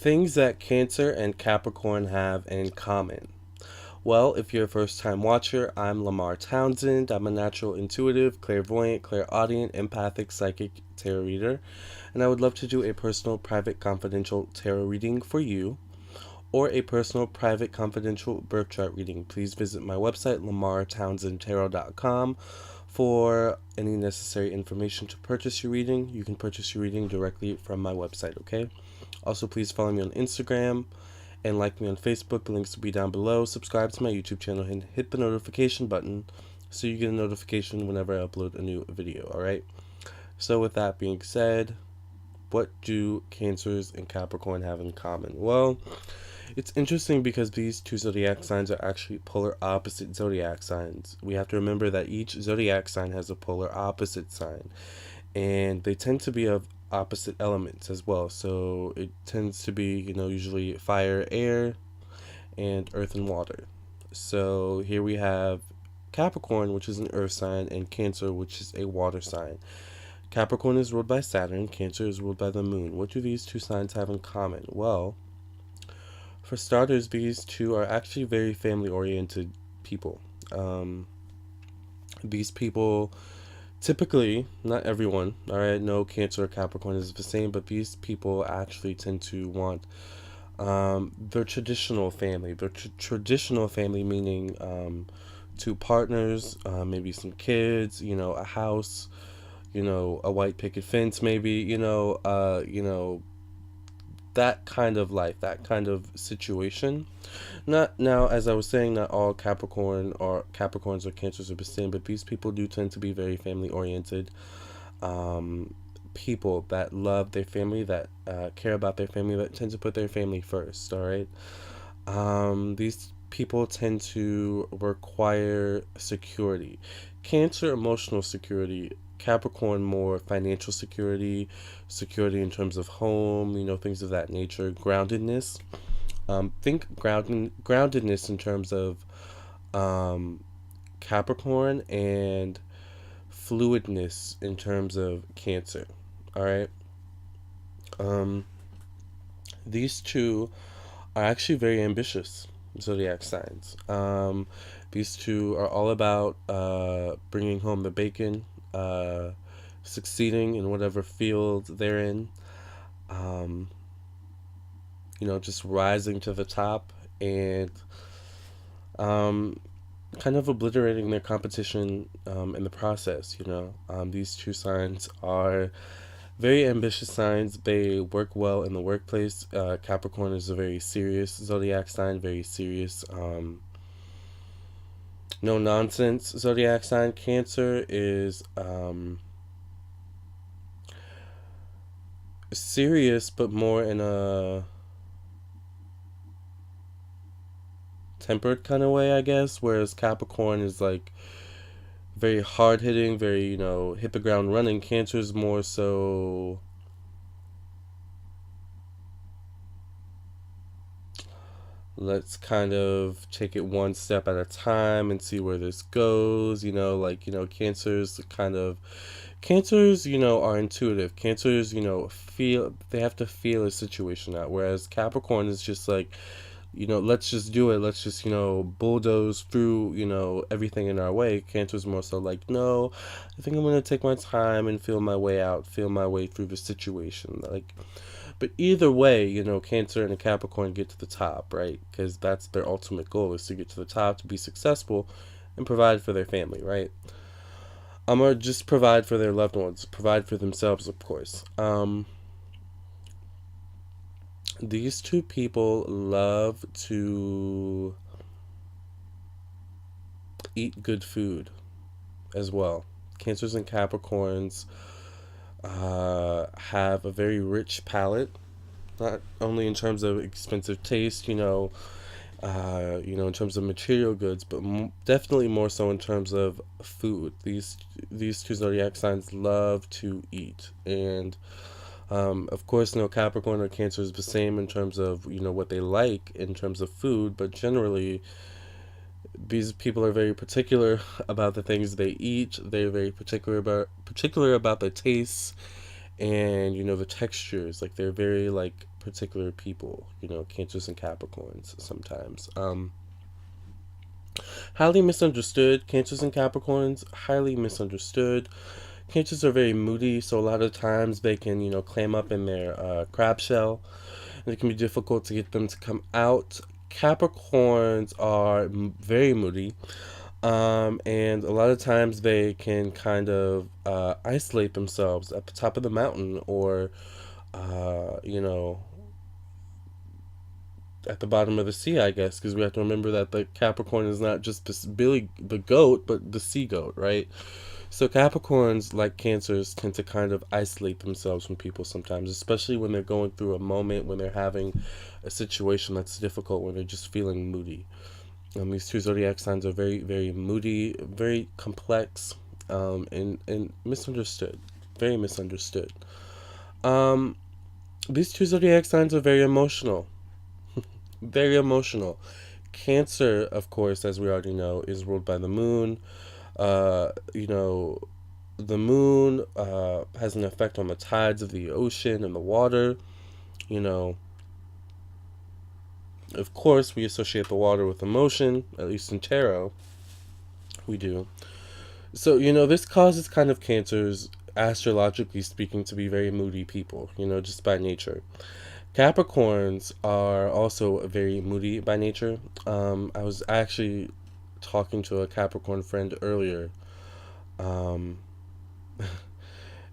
Things that Cancer and Capricorn have in common. Well, if you're a first time watcher, I'm Lamar Townsend. I'm a natural intuitive, clairvoyant, clairaudient, empathic, psychic tarot reader, and I would love to do a personal, private, confidential tarot reading for you or a personal, private, confidential birth chart reading. Please visit my website, lamartownsendtarot.com, for any necessary information to purchase your reading. You can purchase your reading directly from my website, okay? Also, please follow me on Instagram and like me on Facebook. The links will be down below. Subscribe to my YouTube channel and hit the notification button so you get a notification whenever I upload a new video, alright? So with that being said, what do Cancers and Capricorn have in common? Well, it's interesting because these two zodiac signs are actually polar opposite zodiac signs. We have to remember that each zodiac sign has a polar opposite sign, and they tend to be of opposite elements as well. So it tends to be, usually fire, air, and earth and water. So here we have Capricorn, which is an earth sign, and Cancer, which is a water sign. Capricorn is ruled by Saturn, Cancer is ruled by the moon. What do these two signs have in common? Well, for starters, these two are actually very family oriented people. These people typically, not everyone, all right, no Cancer or Capricorn is the same, but these people actually tend to want their traditional family. Their traditional family meaning two partners, maybe some kids, a house, a white picket fence, maybe, that kind of life, that kind of situation. Not now, as I was saying, not all Capricorns or Cancers are the same, but these people do tend to be very family oriented. People that love their family, that care about their family, that tend to put their family first. All right. These people tend to require security. Cancer, emotional security. Capricorn, more financial security, security in terms of home, things of that nature. Groundedness. Think groundedness in terms of Capricorn, and fluidness in terms of Cancer. All right. Um, these two are actually very ambitious zodiac signs. These two are all about bringing home the bacon, succeeding in whatever field they're in, um, just rising to the top, and um, kind of obliterating their competition in the process. These two signs are very ambitious signs. They work well in the workplace. Capricorn is a very serious zodiac sign, very serious, no nonsense zodiac sign. Cancer is serious, but more in a tempered kind of way, I guess. Whereas Capricorn is like very hard hitting, very, hit the ground running. Cancer is more so, let's kind of take it one step at a time and see where this goes. Cancers, are intuitive. Cancers, they have to feel a situation out. Whereas Capricorn is just like, let's just do it. Let's just, bulldoze through, everything in our way. Cancer's more so like, no, I think I'm going to take my time and feel my way out, feel my way through the situation. But either way, Cancer and a Capricorn get to the top, right? Because that's their ultimate goal, is to get to the top, to be successful, and provide for their family, right? Or just provide for their loved ones, provide for themselves, of course. These two people love to eat good food as well. Cancers and Capricorns have a very rich palate, not only in terms of expensive taste, in terms of material goods, but definitely more so in terms of food. These two zodiac signs love to eat, and of course, no Capricorn or Cancer is the same in terms of what they like in terms of food, but generally these people are very particular about the things they eat. They're very particular about the tastes and the textures. Like they're very like particular people, Cancers and Capricorns sometimes. Highly misunderstood. Cancers and Capricorns, highly misunderstood. Cancers are very moody, so a lot of times they can, clam up in their crab shell, and it can be difficult to get them to come out. Capricorns are very moody, and a lot of times they can kind of isolate themselves at the top of the mountain or, uh, you know, at the bottom of the sea, I guess, because we have to remember that the Capricorn is not just this Billy the goat, but the sea goat, right? So Capricorns, like Cancers, tend to kind of isolate themselves from people sometimes, especially when they're going through a moment, when they're having a situation that's difficult, when they're just feeling moody. These two zodiac signs are very, very moody, very complex, and misunderstood. Very misunderstood. Um, these two zodiac signs are very emotional. Very emotional. Cancer, of course, as we already know, is ruled by the moon. Uh, you know, the moon has an effect on the tides of the ocean and the water. You know, of course, we associate the water with emotion, at least in tarot, we do. So, this causes kind of Cancers, astrologically speaking, to be very moody people, just by nature. Capricorns are also very moody by nature. I was actually talking to a Capricorn friend earlier, um,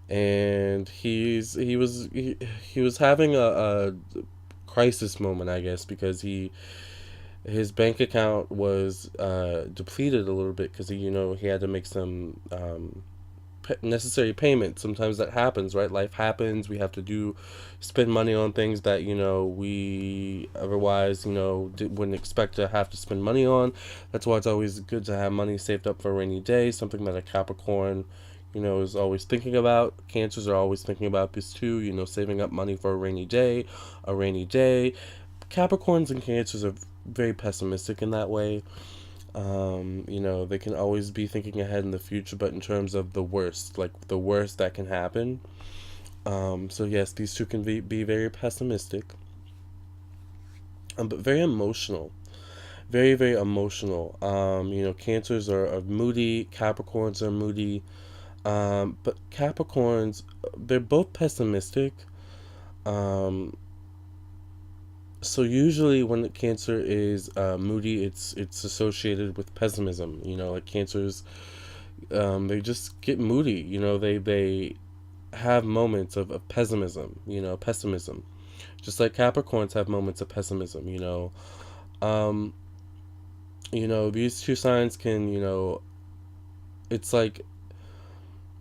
and he was having a crisis moment, I guess, because his bank account was depleted a little bit because he had to make some necessary payments. Sometimes that happens, right? Life happens. We have to spend money on things that we otherwise wouldn't expect to have to spend money on. That's why it's always good to have money saved up for a rainy day. Something that a Capricorn is always thinking about. Cancers are always thinking about this too. Saving up money for a rainy day. A rainy day. Capricorns and Cancers are very pessimistic in that way. They can always be thinking ahead in the future, but in terms of the worst, like the worst that can happen. So yes, these two can be very pessimistic, but very emotional. Very, very emotional. Cancers are moody, Capricorns are moody. But Capricorns, they're both pessimistic. Um, so usually when the Cancer is moody, it's associated with pessimism. Like Cancers, they just get moody. They have moments of pessimism. Pessimism. Just like Capricorns have moments of pessimism. Um, these two signs can. It's like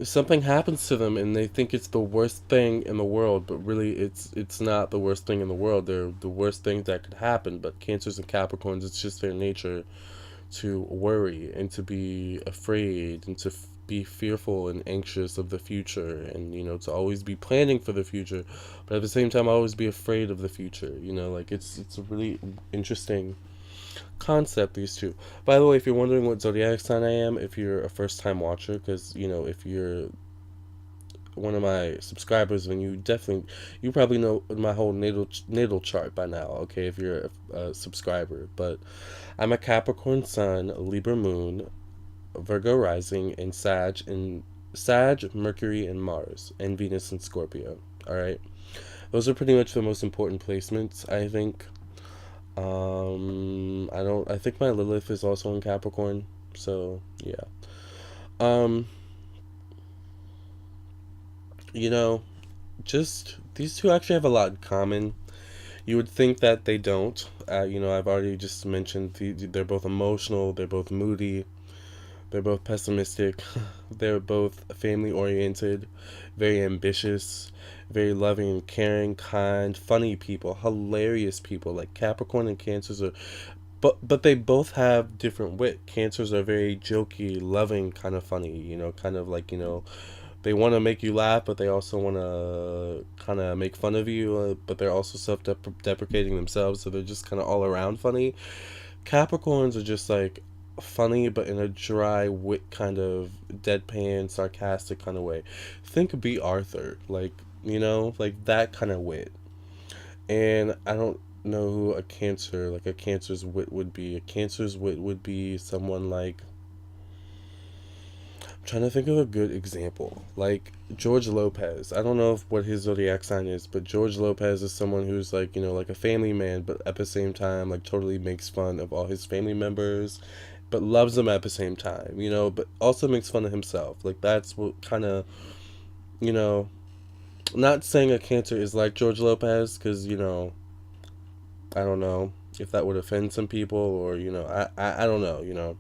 something happens to them and they think it's the worst thing in the world, but really it's not the worst thing in the world. They're the worst things that could happen. But Cancers and Capricorns, it's just their nature to worry and to be afraid and to be fearful and anxious of the future, and to always be planning for the future, but at the same time always be afraid of the future. Like it's a really interesting concept, these two. By the way, if you're wondering what zodiac sign I am, if you're a first time watcher, because if you're one of my subscribers, then you probably know my whole natal chart by now. Okay, if you're a subscriber, but I'm a Capricorn Sun, Libra Moon, Virgo Rising, and Sag, Mercury, and Mars, and Venus and Scorpio. All right, those are pretty much the most important placements, I think. I think my Lilith is also in Capricorn, so yeah. Um, you know, just these two actually have a lot in common. You would think that they don't. I've already just mentioned they're both emotional, they're both moody, they're both pessimistic, they're both family oriented, very ambitious, very loving and caring, kind, funny people, hilarious people. Like Capricorn and Cancers are, but they both have different wit. Cancers are very jokey, loving, kind of funny. Kind of like they want to make you laugh, but they also want to kind of make fun of you. But they're also self-deprecating themselves, so they're just kind of all around funny. Capricorns are just like funny, but in a dry wit kind of deadpan, sarcastic kind of way. Think B. Arthur, like like that kind of wit. And I don't know who a Cancer, like a Cancer's wit would be. A Cancer's wit would be someone like, I'm trying to think of a good example. Like George Lopez. I don't know what his zodiac sign is, but George Lopez is someone who's like, like a family man, but at the same time, like totally makes fun of all his family members, but loves them at the same time, but also makes fun of himself. Like that's what kind of, you know, not saying a Cancer is like George Lopez, because, I don't know if that would offend some people, or, I don't know.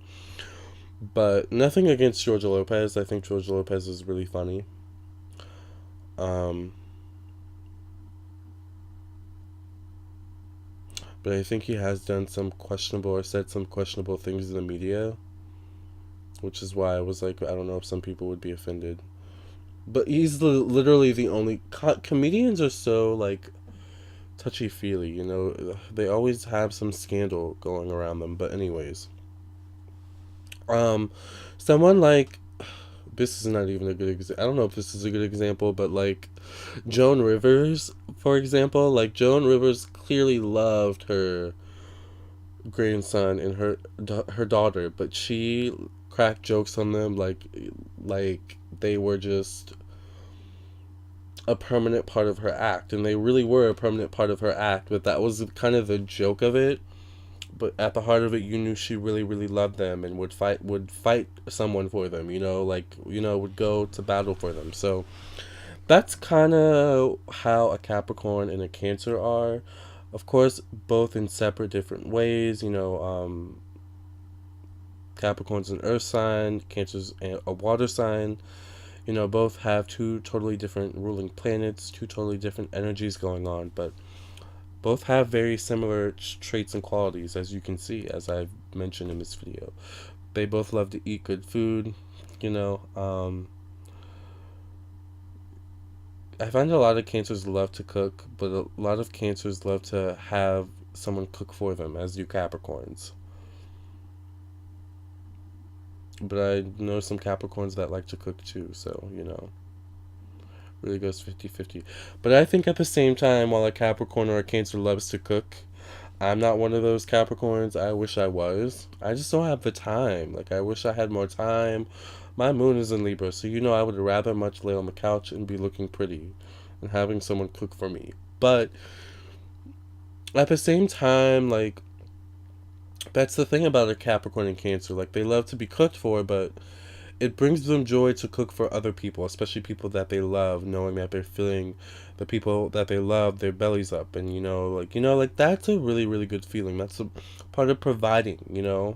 But nothing against George Lopez. I think George Lopez is really funny. Um, but I think he has done some questionable or said some questionable things in the media, which is why I was like, I don't know if some people would be offended. But he's literally the only comedians are so like touchy feely. They always have some scandal going around them. But anyways, um, someone like, this is not even a good example. I don't know if this is a good example, but like Joan Rivers, for example, like Joan Rivers clearly loved her grandson and her daughter, but she cracked jokes on them like they were just a permanent part of her act, and they really were a permanent part of her act. But that was kind of the joke of it. But at the heart of it, you knew she really, really loved them and would fight someone for them. Would go to battle for them. So that's kind of how a Capricorn and a Cancer are. Of course, both in separate different ways. Capricorn's an earth sign, Cancer's a water sign. Both have two totally different ruling planets, two totally different energies going on, but both have very similar traits and qualities, as you can see, as I've mentioned in this video. They both love to eat good food. You know, um, I find a lot of Cancers love to cook, but a lot of Cancers love to have someone cook for them, as do Capricorns. But I know some Capricorns that like to cook too, so, really goes 50-50. But I think at the same time, while a Capricorn or a Cancer loves to cook, I'm not one of those Capricorns. I wish I was. I just don't have the time. Like, I wish I had more time. My moon is in Libra, so I would rather much lay on the couch and be looking pretty and having someone cook for me. But at the same time, like, that's the thing about a Capricorn and Cancer. Like, they love to be cooked for, but it brings them joy to cook for other people, especially people that they love, knowing that they're filling the people that they love their bellies up. And like that's a really, really good feeling. That's a part of providing.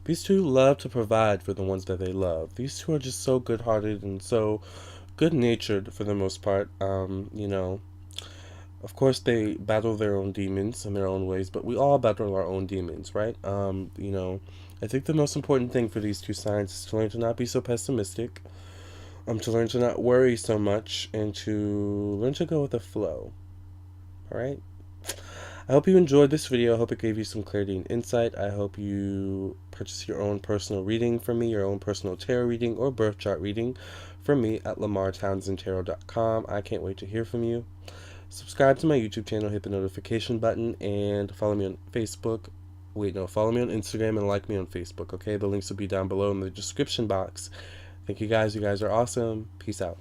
These two love to provide for the ones that they love. These two are just so good-hearted and so good-natured for the most part. Of course, they battle their own demons in their own ways, but we all battle our own demons, right? I think the most important thing for these two signs is to learn to not be so pessimistic, to learn to not worry so much, and to learn to go with the flow. All right? I hope you enjoyed this video. I hope it gave you some clarity and insight. I hope you purchase your own personal reading from me, your own personal tarot reading or birth chart reading from me at lamartownsendtarot.com. I can't wait to hear from you. Subscribe to my YouTube channel, hit the notification button, and follow me on Facebook. Wait, no, follow me on Instagram and like me on Facebook, okay? The links will be down below in the description box. Thank you guys. You guys are awesome. Peace out.